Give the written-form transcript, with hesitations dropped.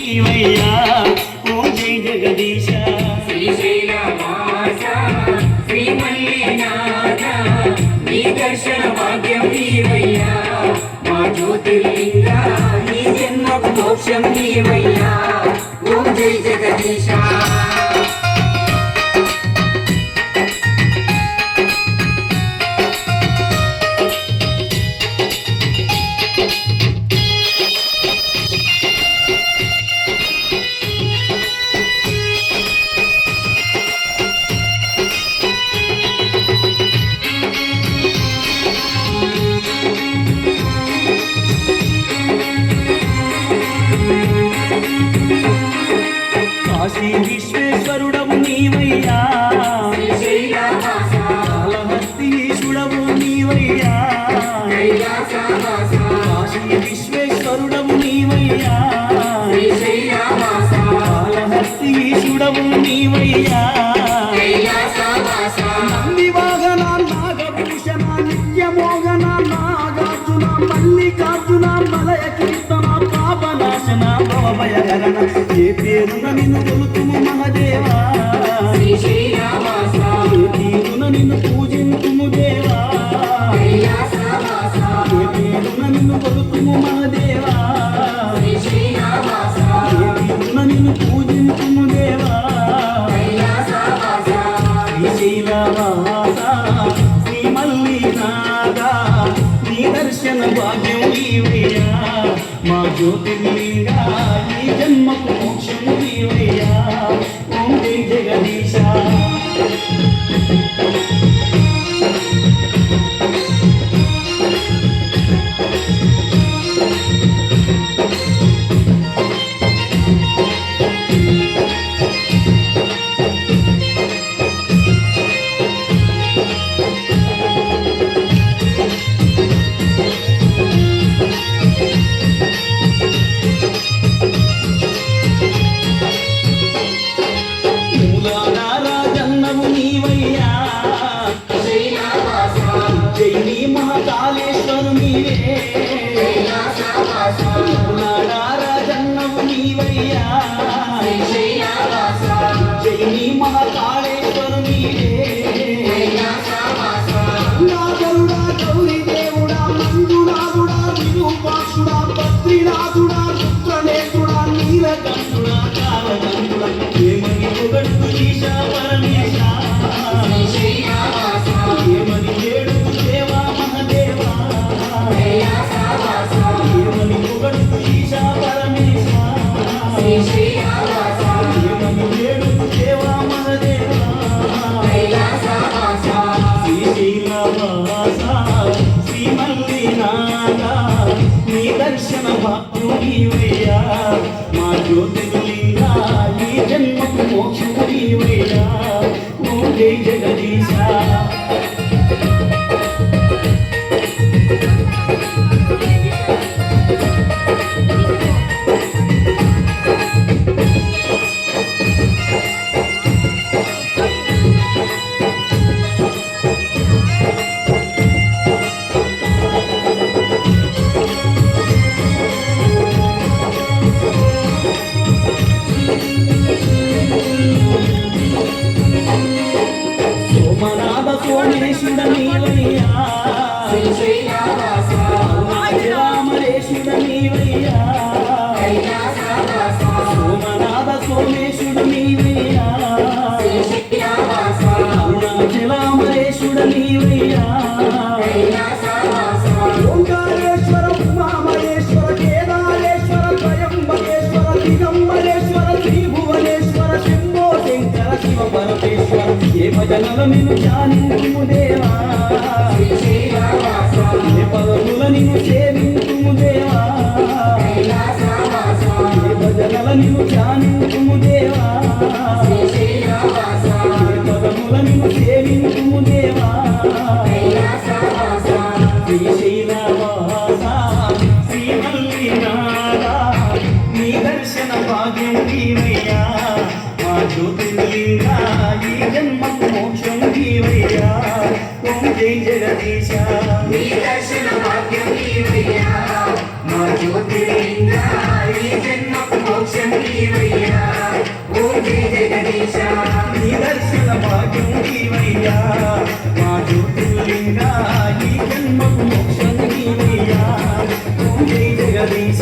నీవయ్యా ఓం జై జగదీశ శ్రీశైలవాస శ్రీ మల్లినాథ నీ దర్శన భాగ్యం నీవయ్యా మా జ్యోతిర్లింగ నీ జన్మకు మోక్షం నీవయ్యా ఓం జై జగదీశ కాశీ విశ్వేశ్వరుడవు నీవయ్యా కాళహస్తీశుడవు నీవయ్యా కాశీ విశ్వేశ్వరుడవు నీవయ్యా కాళహస్తీశుడవు నీవయ్యా నంది వాహన నాగభూషణ నిత్యమోహన నాగార్జున మల్లికార్జున మలయ కీర్తన పాపనాశన భవభయహరణ ఏ పేరున నిన్ను కొలుతుము మహదేవా ఏ తీరున నిన్ను పూజింతుము దేవా ఏ పేరున నిన్ను కొలుతుము మహదేవా ఏ తీరున నిన్ను పూజింతుము దేవా శ్రీశైలవాస శ్రీ మల్లినాథ నీ దర్శన భాగ్యం నీవయ్యా మా జ్యోతిర్లింగ ఈ జన్మకు మోక్షం నీవయ్యా ఓం జై జగదీశ రాజన్నవు నీవయ్యా జైని మహాకాళేశ్వరు నీవే రాజన్నవు నీవయ్యా జైని మహాకాళేశ్వరు నీవే నాగరుడా గౌరీ దేవుడా మంజునాథుడా విరూపాక్షుడా బద్రీనాథుడా రుద్రనేత్రుడా నీలకంఠుడా కాలకంఠుడా ఏమని పొగడుతు ఈశా పరమేశ ఏమని ఏడుతు దేవా మహదేవా ఏమని పొగడుతు ఈశా పరమేశ ఏమని ఏడుతు దేవా మహదేవా శ్రీశైలవాస శ్రీ మల్లినాథ నీ దర్శన భాగ్యం నీవయ్యా మా జ్యోతిర్లింగ ఈ జన్మకు మోక్షం నీవయ్యా ఓం జై జగదీశ సోమనాథ సోమేశుడ నీవయ్యా రామరేశుడ నీవయ్యా సోమనాథ సోమేశుడ నీవయ్యా అరుణాచలామరేశుడ నీవయ్యా ఓంకారేశ్వర ఉమామహేశ్వర కేదారేశ్వర త్రయంబకేశ్వర దిగంబరేశ్వర త్రిభువనేశ్వర శంభో శంకర శివ పరమేశ్వర ఏ భజనల నిన్ను ధ్యానింతుము దేవా ఏ పదముల నిన్ను సేవింతుము దేవా ఏ భజనల నిన్ను ధ్యానింతుము దేవా ఏ పదముల నిన్ను సేవింతుము దేవా శ్రీశైలవాస శ్రీ మల్లినాథ నీ దర్శన భాగ్యం నీవయ్యా మా జ్యోతిర్లింగ ఈ జన్మకు మోక్షం నీవయ్యా ఓం జై జగదీశ నీ దర్శన భాగ్యం నీవయ్యా మా జ్యోతిర్లింగ ఈ జన్మకు మోక్షం భాగ్యం నీవయ్యా మా జ్యోతిర్లింగా ఈ జన్మకు మోక్షం నీవయ్యా ఓం జై జగదీశ